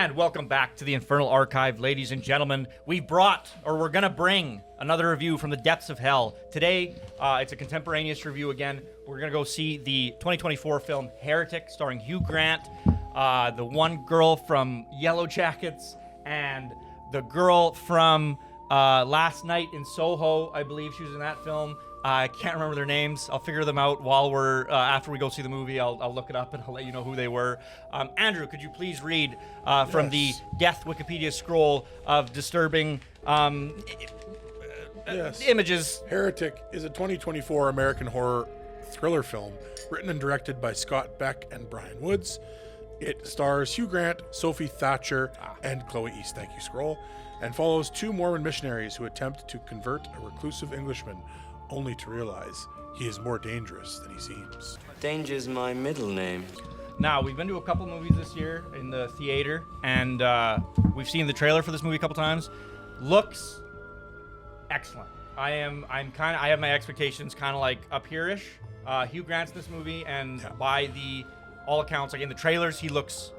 And welcome back to the Infernal Archive, ladies and gentlemen. We're going to bring another review from the depths of hell. Today, it's a contemporaneous review again. We're going to go see the 2024 film Heretic, starring Hugh Grant, the one girl from Yellow Jackets, and the girl from Last Night in Soho. I believe she was in that film. I can't remember their names. I'll figure them out while after we go see the movie. I'll look it up and I'll let you know who they were. Andrew, could you please read from the Death Wikipedia scroll of disturbing images? Heretic is a 2024 American horror thriller film written and directed by Scott Beck and Brian Woods. It stars Hugh Grant, Sophie Thatcher, and Chloe East. Thank you, scroll. And follows two Mormon missionaries who attempt to convert a reclusive Englishman, only to realize he is more dangerous than he seems. Danger's my middle name. Now, we've been to a couple movies this year in the theater, and we've seen the trailer for this movie a couple times. Looks excellent. I have my expectations kind of like up here-ish. Hugh Grant's in this movie, and by all accounts, like in the trailers, he looks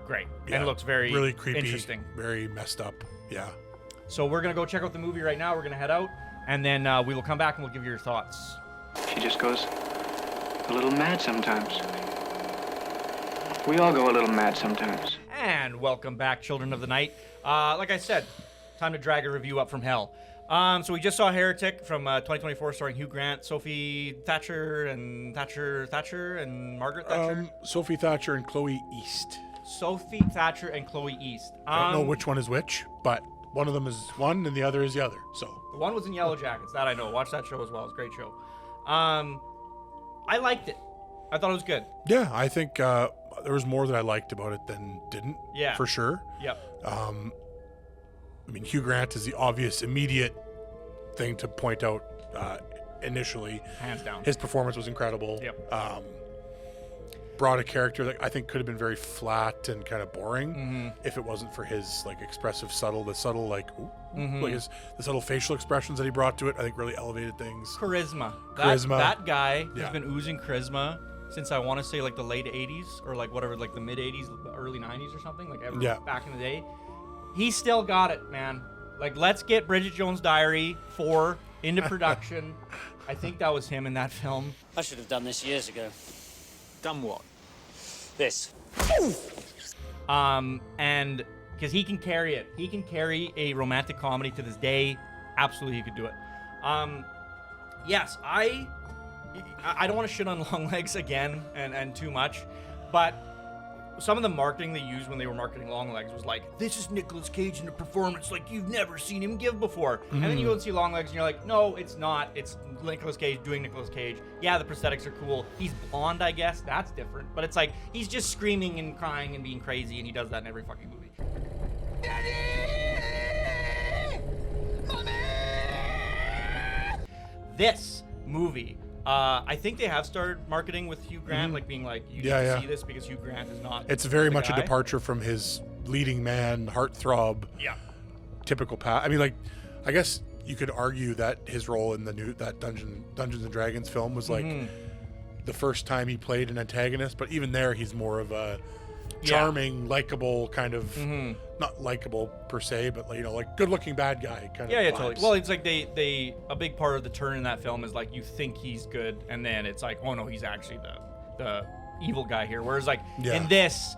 great. Yeah, and looks very really creepy, interesting. Very messed up. Yeah. So we're going to go check out the movie right now. We're going to head out. And then we will come back and we'll give you your thoughts. She just goes a little mad sometimes. We all go a little mad sometimes. And welcome back, children of the night. Like I said, time to drag a review up from hell. So we just saw Heretic from 2024 starring Hugh Grant, Sophie Thatcher, and Margaret Thatcher. Sophie Thatcher and Chloe East. Sophie Thatcher and Chloe East. I don't know which one is which, but one of them is one and the other is the other. So the one was in Yellow Jackets. That I know. Watch that show as well. It's a great show. I liked it. I thought it was good. Yeah, I think there was more that I liked about it than didn't. Yeah, for sure. Yep. I mean, Hugh Grant is the obvious, immediate thing to point out initially. Hands down. His performance was incredible. Yep. Brought a character that I think could have been very flat and kind of boring if it wasn't for his like expressive, the subtle like the subtle facial expressions that he brought to it. I think really elevated things. Charisma. That guy has been oozing charisma since I want to say like the late 80s or like whatever, like the mid 80s, early 90s or something, like back in the day. He's still got it, man. Like, let's get Bridget Jones' Diary 4 into production. I think that was him in that film. I should have done this years ago. Done what? This. And because he can carry it. He can carry a romantic comedy to this day. Absolutely, he could do it. Yes, I don't want to shit on Longlegs again and too much, but some of the marketing they used when they were marketing Longlegs was like, this is Nicolas Cage in a performance like you've never seen him give before. And then you go and see Longlegs and you're like, no, it's not. It's Nicolas Cage doing Nicolas Cage. Yeah, the prosthetics are cool. He's blonde, I guess. That's different. But it's like, he's just screaming and crying and being crazy, and he does that in every fucking movie. Daddy! Mommy! This movie, I think they have started marketing with Hugh Grant, like being like, you need to see this because Hugh Grant is not. It's very much a departure from his leading man, heartthrob. Yeah. Typical path. I mean, like, I guess you could argue that his role in that Dungeons and Dragons film was like the first time he played an antagonist, but even there, he's more of a charming, likable kind of, not likable per se, but like good-looking bad guy kind of. Yeah, totally. Well, it's like they a big part of the turn in that film is like you think he's good, and then it's like, oh no, he's actually the evil guy here. Whereas like in this,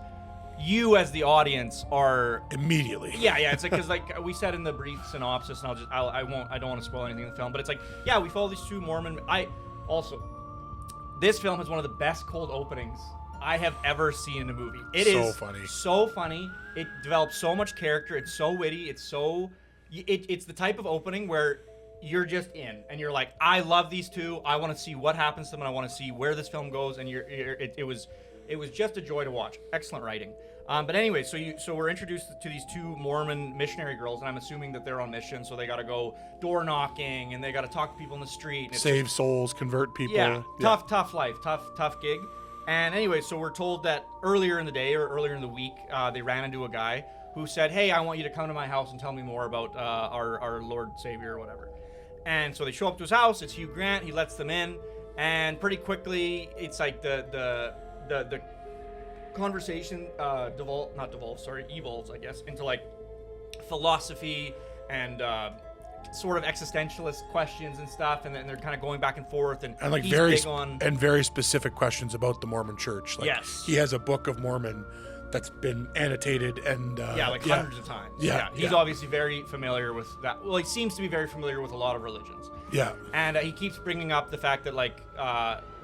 you as the audience are immediately. Yeah. It's like because like we said in the brief synopsis, and I don't want to spoil anything in the film, but it's like we follow these two Mormon. This film has one of the best cold openings I have ever seen in a movie. It is so funny. It develops so much character. It's so witty. It's the type of opening where you're just in and you're like, I love these two. I want to see what happens to them, and I want to see where this film goes. And it was just a joy to watch. Excellent writing. But anyway, so we're introduced to these two Mormon missionary girls, and I'm assuming that they're on mission, so they got to go door knocking and they got to talk to people in the street. And save souls, convert people. Yeah, tough life, tough gig. And anyway, so we're told that earlier in the day or earlier in the week, they ran into a guy who said, hey, I want you to come to my house and tell me more about our Lord Savior or whatever. And so they show up to his house. It's Hugh Grant. He lets them in. And pretty quickly, it's like the conversation evolves, I guess, into like philosophy and sort of existentialist questions and stuff, and then they're kind of going back and forth, and like he's very big on very specific questions about the Mormon Church. Like, yes, he has a Book of Mormon that's been annotated and hundreds of times. He's obviously very familiar with that. Well, he seems to be very familiar with a lot of religions. Yeah, and he keeps bringing up the fact that like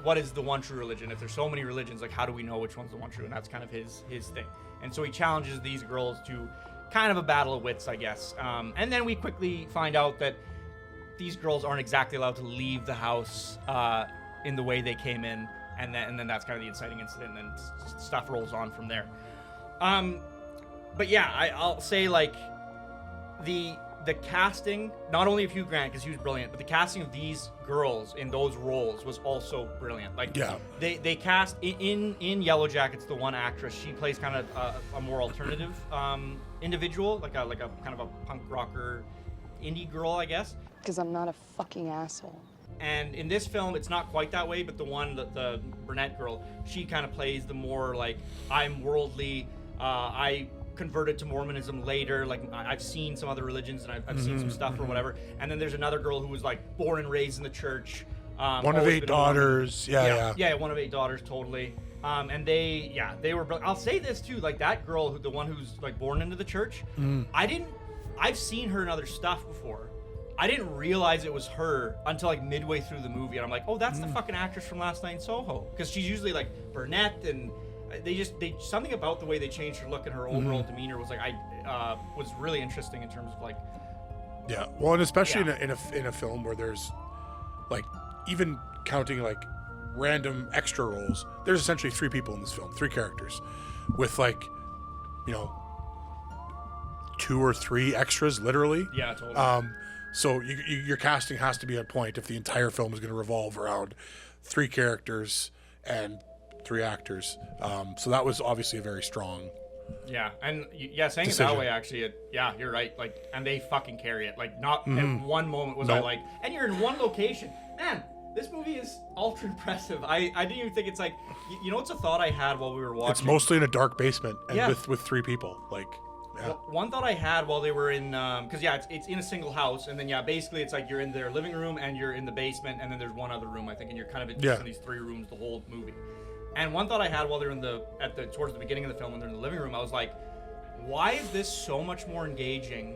what is the one true religion? If there's so many religions, like how do we know which one's the one true? And that's kind of his thing. And so he challenges these girls to kind of a battle of wits, I guess. And then we quickly find out that these girls aren't exactly allowed to leave the house in the way they came in, and then that's kind of the inciting incident, and then stuff rolls on from there. But yeah, I'll say like the casting, not only of Hugh Grant, because he was brilliant, but the casting of these girls in those roles was also brilliant. Like, they cast in Yellow Jackets, the one actress, she plays kind of a more alternative individual, like a kind of a punk rocker indie girl, I guess. Because I'm not a fucking asshole. And in this film, it's not quite that way, but the brunette girl, she kind of plays the more like, I'm worldly, I converted to Mormonism later, like I've seen some other religions and I've seen some stuff or whatever. And then there's another girl who was like born and raised in the church, one of 8 daughters. Yeah, one of 8 daughters, totally. And they were brilliant. I'll say this too, like that girl, the one who's like born into the church, I've seen her in other stuff before. I didn't realize it was her until like midway through the movie, and I'm like, oh, that's the fucking actress from Last Night in Soho, because she's usually like brunette, and they something about the way they changed her look and her overall demeanor was like was really interesting in terms of like, well, and especially in a film where there's like, even counting like random extra roles, there's essentially 3 people in this film, 3 characters with like, you know, 2 or 3 extras literally. Yeah, totally. So your casting has to be on point if the entire film is going to revolve around 3 characters and 3 actors. So that was obviously a very strong saying decision. It that way, actually, you're right. Like, and they fucking carry it. Like, not at one moment was I like, and you're in one location. Man, this movie is ultra impressive. I didn't even think it's like, you know, it's a thought I had while we were watching. It's mostly in a dark basement and with 3 people. Like, well, one thought I had while they were in, because it's in a single house, and then basically it's like you're in their living room and you're in the basement, and then there's one other room, I think, and you're kind of in these 3 rooms the whole movie. And one thought I had while they're towards the beginning of the film when they're in the living room, I was like, why is this so much more engaging?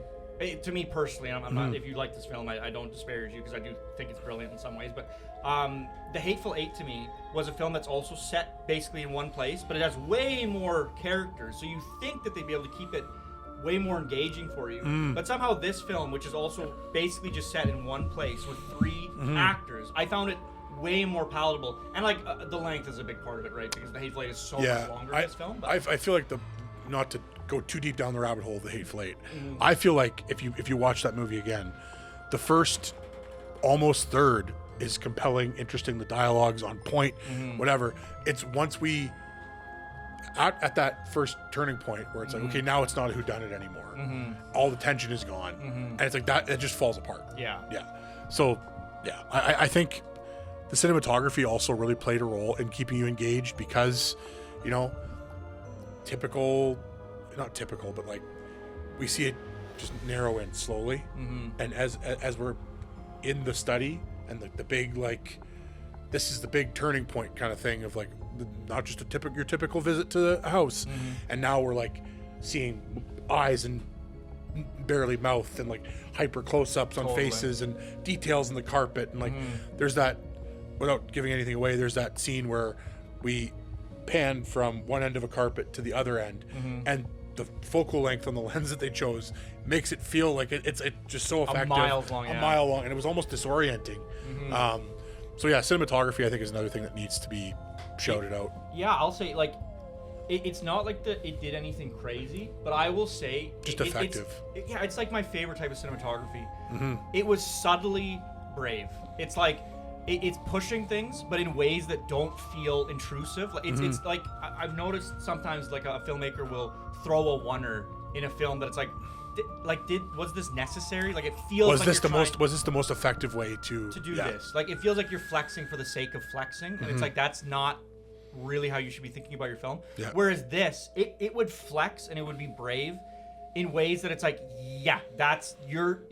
To me personally, I'm not. If you like this film, I don't disparage you, because I do think it's brilliant in some ways. But The Hateful Eight to me was a film that's also set basically in one place, but it has way more characters. So you think that they'd be able to keep it way more engaging for you. But somehow this film, which is also basically just set in one place with 3 actors, I found it way more palatable. And like the length is a big part of it, right? Because The Hateful Eight is so much longer in this film. But I feel like not to go too deep down the rabbit hole of The Hateful Eight, I feel like if you watch that movie again, the first almost third is compelling, interesting, the dialogue's on point, whatever. It's once we at that first turning point where it's like, okay, now it's not a whodunit anymore. All the tension is gone, and it's like that. It just falls apart. So, I think the cinematography also really played a role in keeping you engaged, because, you know, not typical, but like we see it just narrow in slowly, and as we're in the study and the big, like, this is the big turning point kind of thing of like, not just your typical visit to the house, and now we're like seeing eyes and barely mouth and like hyper close-ups on faces and details in the carpet, and like there's that, without giving anything away, there's that scene where we pan from one end of a carpet to the other end, and the focal length on the lens that they chose makes it feel like it's just so effective, a mile long, and it was almost disorienting. So cinematography I think is another thing that needs to be shouted out. I'll say, like, it's not like it did anything crazy, but I will say just effective. It's like my favorite type of cinematography. It was subtly brave. It's like it's pushing things, but in ways that don't feel intrusive. Like it's like I've noticed sometimes like a filmmaker will throw a oneer in a film that it's like was this necessary? Like, it feels was like this the most effective way to do this? Like, it feels like you're flexing for the sake of flexing, and it's like, that's not really how you should be thinking about your film. Yeah. Whereas this, it would flex and it would be brave in ways that it's like, yeah, that's you're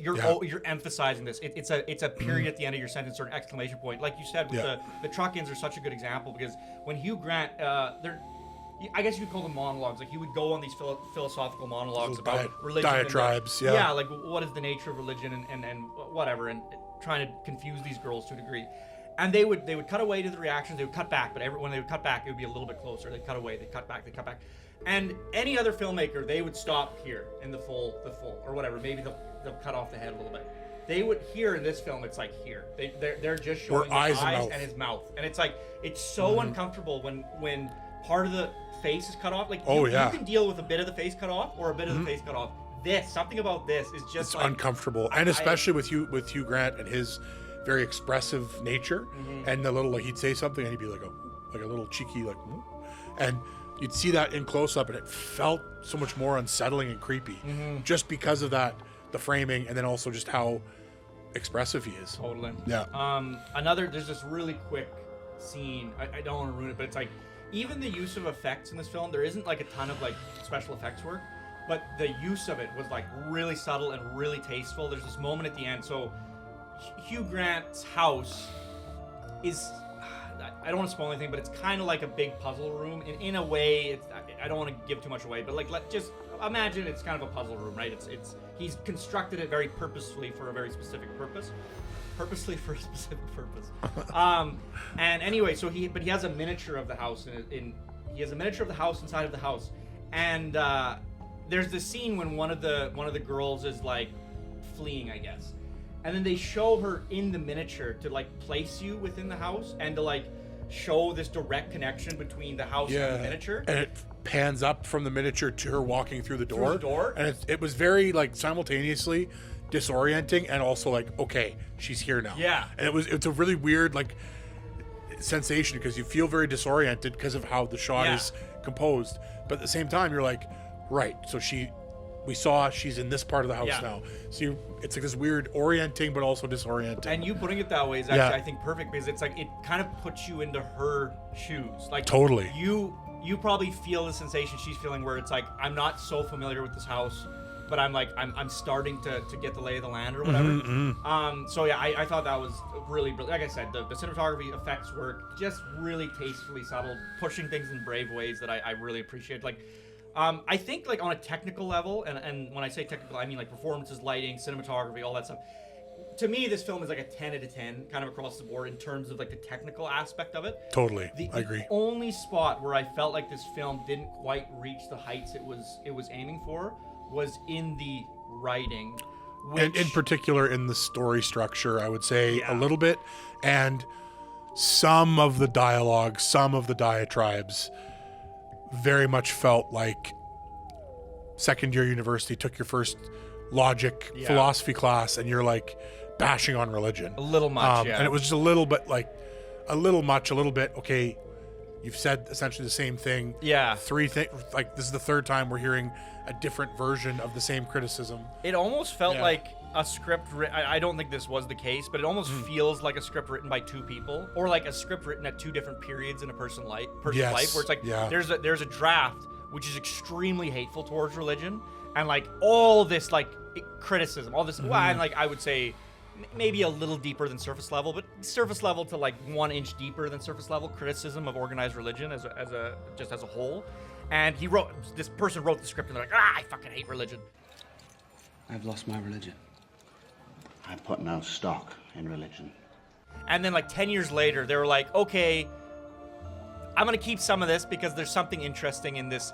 emphasizing this. It's a period at the end of your sentence or an exclamation point. Like you said, with the truck-ins are such a good example because when Hugh Grant, I guess you could call them monologues. Like he would go on these philosophical monologues about religion, diatribes. yeah, like what is the nature of religion and whatever, and trying to confuse these girls to a degree. And they would cut away to the reactions. They would cut back, but when they would cut back, it would be a little bit closer. They'd cut away. They'd cut back. They'd cut back. And any other filmmaker, they would stop here in the full or whatever. Maybe they'll cut off the head a little bit. They would here in this film. It's like here. They're just showing the eyes and his mouth, and it's like it's so uncomfortable when part of the face is cut off. Like you can deal with a bit of the face cut off or a bit of the face cut off. Something about this is just like, uncomfortable, and especially with Hugh Grant and his very expressive nature, and the little like he'd say something and he'd be like a little cheeky like, and you'd see that in close up, and it felt so much more unsettling and creepy, just because of that, the framing, and then also just how expressive he is. Totally. Yeah. There's this really quick scene. I don't want to ruin it, but it's like even the use of effects in this film. There isn't like a ton of like special effects work, but the use of it was like really subtle and really tasteful. There's this moment at the end. So Hugh Grant's house is, I don't want to spoil anything, but it's kind of like a big puzzle room. In a way, I don't want to give too much away, but like just imagine it's kind of a puzzle room, right? He's constructed it very purposefully for a very specific purpose. And anyway, so he has a miniature of the house he has a miniature of the house inside of the house, and there's this scene when one of the girls is like fleeing, I guess. And then they show her in the miniature to like place you within the house and to like show this direct connection between the house and the miniature. And it pans up from the miniature to her walking through the door. And it was very like simultaneously disorienting and also like, okay, she's here now. Yeah. And it's a really weird like sensation because you feel very disoriented because of how the shot is composed. But at the same time, you're like, right, so she's in this part of the house now. So it's like this weird orienting, but also disorienting. And you putting it that way is actually, I think, perfect because it's like it kind of puts you into her shoes. Like totally. You probably feel the sensation she's feeling, where it's like I'm not so familiar with this house, but I'm starting to get the lay of the land or whatever. So yeah, I thought that was really, like I said, the cinematography, effects work, just really tastefully subtle, pushing things in brave ways that I really appreciate. Like. I think like on a technical level, and when I say technical, I mean like performances, lighting, cinematography, all that stuff. To me, this film is like a 10 out of 10 kind of across the board in terms of like the technical aspect of it. Totally, I agree. The only spot where I felt like this film didn't quite reach the heights it was aiming for was in the writing. And in particular in the story structure, I would say a little bit. And some of the dialogue, some of the diatribes very much felt like second year university, took your first logic philosophy class, and you're like bashing on religion. A little much, And it was just a little bit like, a little much, a little bit, okay, you've said essentially the same thing. Yeah. Three things, like this is the third time we're hearing a different version of the same criticism. It almost felt like a script I don't think this was the case, but it almost feels like a script written by two people, or like a script written at two different periods in a person's life, where it's like there's a draft which is extremely hateful towards religion, and like all this like criticism, all this and like I would say maybe a little deeper than surface level, but surface level to like 1 inch deeper than surface level criticism of organized religion as a whole. And this person wrote the script and they're like, I fucking hate religion. I've lost my religion. I put no stock in religion. And then like 10 years later, they were like, okay, I'm going to keep some of this because there's something interesting in this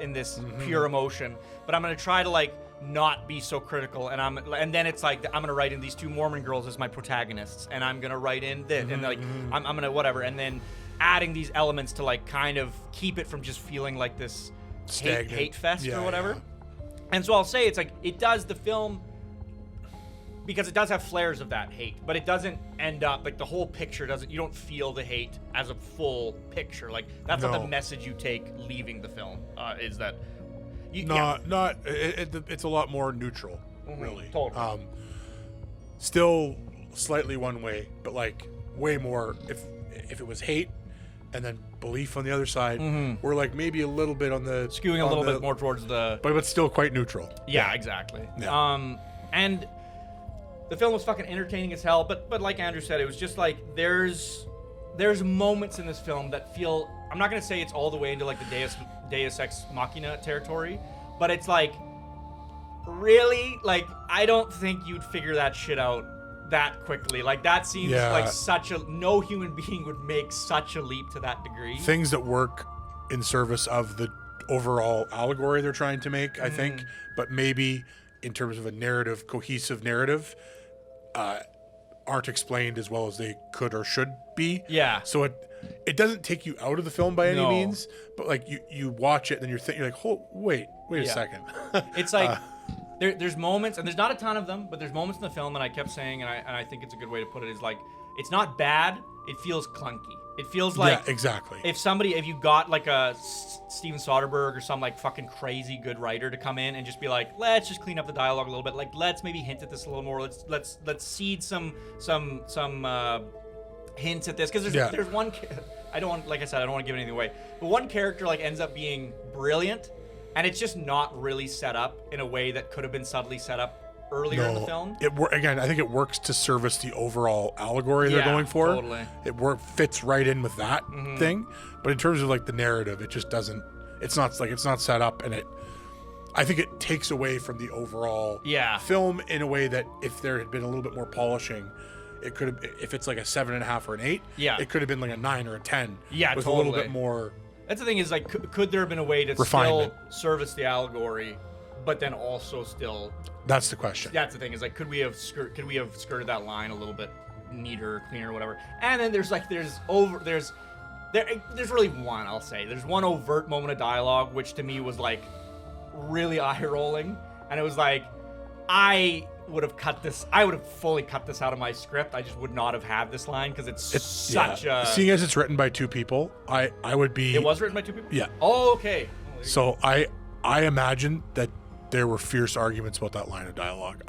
pure emotion, but I'm going to try to like not be so critical. And then it's like, I'm going to write in these two Mormon girls as my protagonists, and I'm going to write in this, and like, I'm going to whatever. And then adding these elements to like kind of keep it from just feeling like this hate fest or whatever. And so I'll say it's like, it does the film, because it does have flares of that hate, but it doesn't end up like the whole picture doesn't, you don't feel the hate as a full picture. Like that's not the message you take leaving the film, is that it's a lot more neutral, really. Totally. Still slightly one way, but like way more. If it was hate, and then belief on the other side. We're like maybe a little bit on the skewing a little bit more towards the, but still quite neutral. Yeah, exactly. Yeah. And the film was fucking entertaining as hell, but like Andrew said, it was just like there's moments in this film that feel, I'm not gonna say it's all the way into like the Deus Ex Machina territory, but it's like, really, like I don't think you'd figure that shit out that quickly. Like that seems like no human being would make such a leap to that degree. Things that work in service of the overall allegory they're trying to make, I think, but maybe in terms of a cohesive narrative, aren't explained as well as they could or should be. Yeah. So it doesn't take you out of the film by any means, but like you watch it and you're like, oh, wait a second. It's like there's moments, and there's not a ton of them, but there's moments in the film, and I kept saying, and I think it's a good way to put it, is like, it's not bad, it feels clunky. It feels like, yeah, exactly. If you got like a Steven Soderbergh or some like fucking crazy good writer to come in and just be like, let's just clean up the dialogue a little bit, like let's maybe hint at this a little more, let's seed some hints at this, because there's one, I don't want to give anything away, but one character like ends up being brilliant, and it's just not really set up in a way that could have been subtly set up earlier in the film. Again, I think it works to service the overall allegory they're going for. Totally. It fits right in with that thing, but in terms of like the narrative, it just doesn't. It's not set up, and I think it takes away from the overall film in a way that if there had been a little bit more polishing, it could have. If it's like a 7.5 or an 8, it could have been like a 9 or a 10. Yeah, with a little bit more. That's the thing, is like, could there have been a way to refinement. Still service the allegory, but then also still? That's the question. That's the thing, is like, could we have skirted that line a little bit neater, cleaner, whatever? And then there's really one, I'll say. There's one overt moment of dialogue which to me was like really eye rolling, and it was like, I would have fully cut this out of my script. I just would not have had this line, because it's such a... Seeing as it's written by two people, I would be... It was written by two people? Yeah. Oh, okay. So I imagine that there were fierce arguments about that line of dialogue.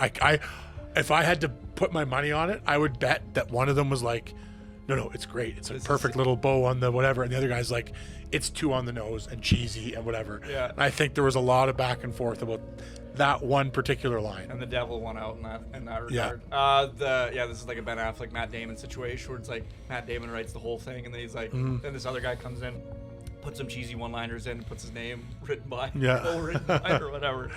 If I had to put my money on it, I would bet that one of them was like, no, it's great. It's a perfect little bow on the whatever. And the other guy's like, it's too on the nose and cheesy and whatever. Yeah. And I think there was a lot of back and forth about that one particular line. And the devil won out in that regard. Yeah. This is like a Ben Affleck, Matt Damon situation where it's like Matt Damon writes the whole thing, and then he's like, then this other guy comes in, puts some cheesy one-liners in, puts his name written by, or whatever.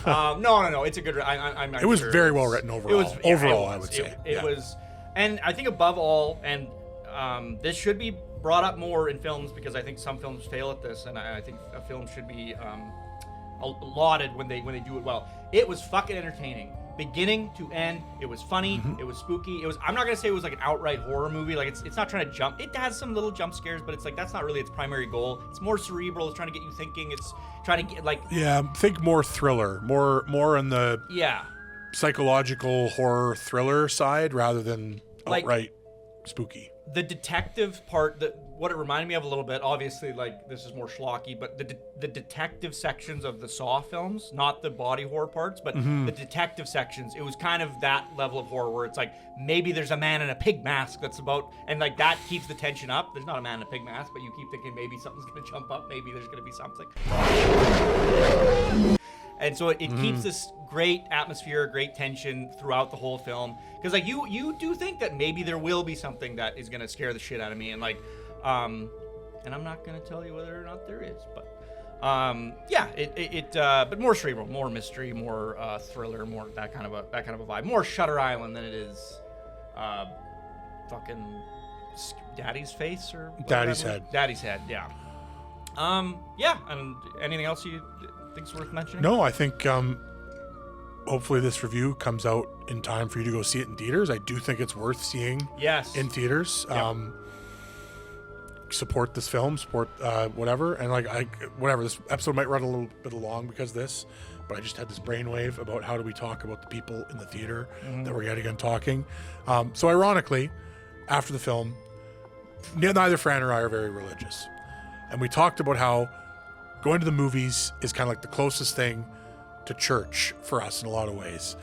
No, it's a good. It was very well written overall. I would say it was, and I think above all, and this should be brought up more in films, because I think some films fail at this, and I think a film should be lauded when they do it well. It was fucking entertaining, beginning to end. It was funny. It was spooky. I'm not gonna say it was like an outright horror movie. Like it's not trying to jump. It has some little jump scares, but it's like that's not really its primary goal. It's more cerebral. It's trying to get you thinking. It's trying to get think more thriller, more on the psychological horror thriller side rather than outright spooky. The detective part, what it reminded me of a little bit, obviously, like, this is more schlocky, but the detective sections of the Saw films, not the body horror parts, but the detective sections, it was kind of that level of horror where it's like, maybe there's a man in a pig mask that's about, and like that keeps the tension up. There's not a man in a pig mask, but you keep thinking maybe something's gonna jump up, maybe there's gonna be something. And so it keeps this great atmosphere, great tension throughout the whole film. Because like you do think that maybe there will be something that is gonna scare the shit out of me, and like, and I'm not gonna tell you whether or not there is, but but more cerebral, more mystery, more thriller, more that kind of a vibe, more Shutter Island than it is fucking Daddy's Face or Daddy's Head. Daddy's Head, yeah. And anything else you think's worth mentioning? No, I think hopefully this review comes out in time for you to go see it in theaters. I do think it's worth seeing in theaters. Yep. Support this film, support whatever, and whatever. This episode might run a little bit long because of this, but I just had this brainwave about how do we talk about the people in the theater that we're yet again talking. So ironically, after the film, neither Fran or I are very religious, and we talked about how going to the movies is kind of like the closest thing to church for us in a lot of ways.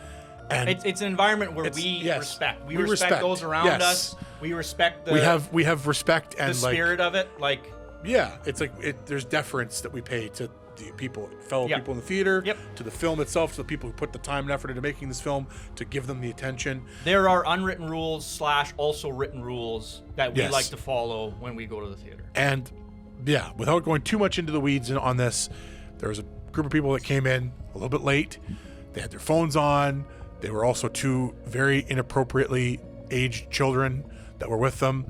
And it's an environment where we respect. We respect those around us. We respect the we have respect and the spirit of it. Like, yeah, it's like there's deference that we pay to the people, fellow people in the theater, to the film itself, to the people who put the time and effort into making this film, to give them the attention. There are unwritten rules / also written rules that we like to follow when we go to the theater. And yeah, without going too much into the weeds on this, there was a group of people that came in a little bit late. They had their phones on. They were also 2 very inappropriately aged children that were with them.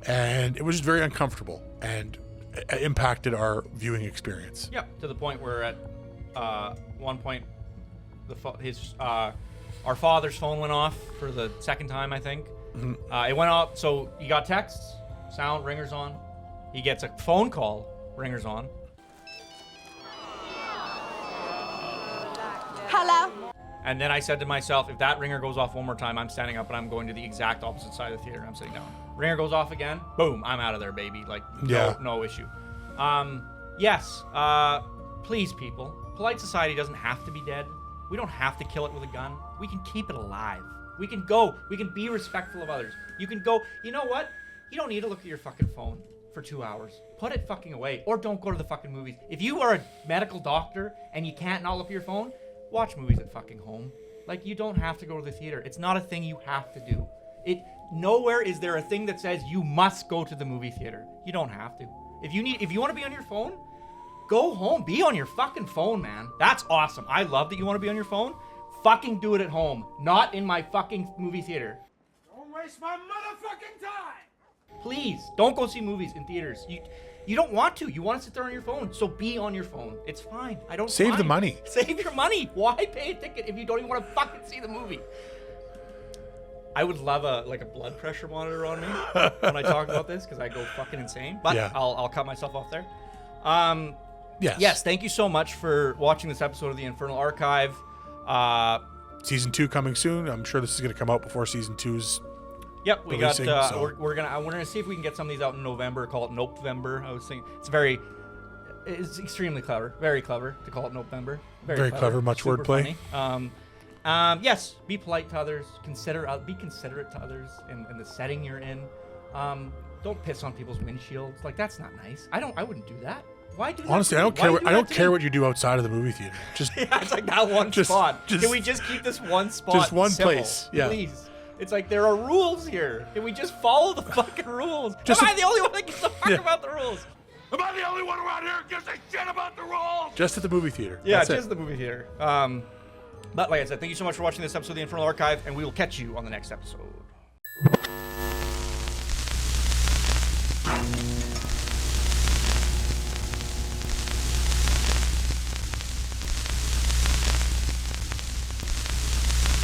And it was just very uncomfortable and it impacted our viewing experience. To the point where at one point our father's phone went off for the second time, I think. It went off, so he got texts, sound, ringers on. He gets a phone call, ringers on. Hello? And then I said to myself, if that ringer goes off one more time, I'm standing up and I'm going to the exact opposite side of the theater. I'm sitting down. Ringer goes off again. Boom. I'm out of there, baby. Like, no issue. Yes. Please, people. Polite society doesn't have to be dead. We don't have to kill it with a gun. We can keep it alive. We can go. We can be respectful of others. You can go. You know what? You don't need to look at your fucking phone for 2 hours. Put it fucking away. Or don't go to the fucking movies. If you are a medical doctor and you can't not look at your phone, watch movies at fucking home. Like, you don't have to go to the theater. It's not a thing you have to do. Nowhere is there a thing that says you must go to the movie theater. You don't have to. If you want to be on your phone, go home. Be on your fucking phone, man. That's awesome. I love that you want to be on your phone. Fucking do it at home, not in my fucking movie theater. Don't waste my motherfucking time. Please, don't go see movies in theaters. You don't want to. You want to sit there on your phone. So be on your phone. It's fine. I don't Save mind. the money. Save your money. Why pay a ticket if you don't even want to fucking see the movie? I would love a blood pressure monitor on me when I talk about this because I go fucking insane. But I'll cut myself off there. Yes. Thank you so much for watching this episode of the Infernal Archive. Season 2 coming soon. I'm sure this is going to come out before season 2's. Yep, we releasing, got. so. We're gonna see if we can get some of these out in November. Call it NOPEvember. I was thinking it's extremely clever, very clever to call it NOPEvember. Very clever, much super wordplay. Funny. Yes, be polite to others. Be considerate to others in the setting you're in. Don't piss on people's windshields. Like, that's not nice. I wouldn't do that. Why do that? Honestly, I don't care. I don't care what you do outside of the movie theater. Just it's like that one spot. Can we just keep this one spot? Just one civil, place. Yeah. Please. It's like there are rules here. Can we just follow the fucking rules? Am I the only one that gives a fuck about the rules? Am I the only one around here who gives a shit about the rules? Just at the movie theater. Yeah, That's just it. the movie theater. But like I said, thank you so much for watching this episode of the Infernal Archive, and we will catch you on the next episode.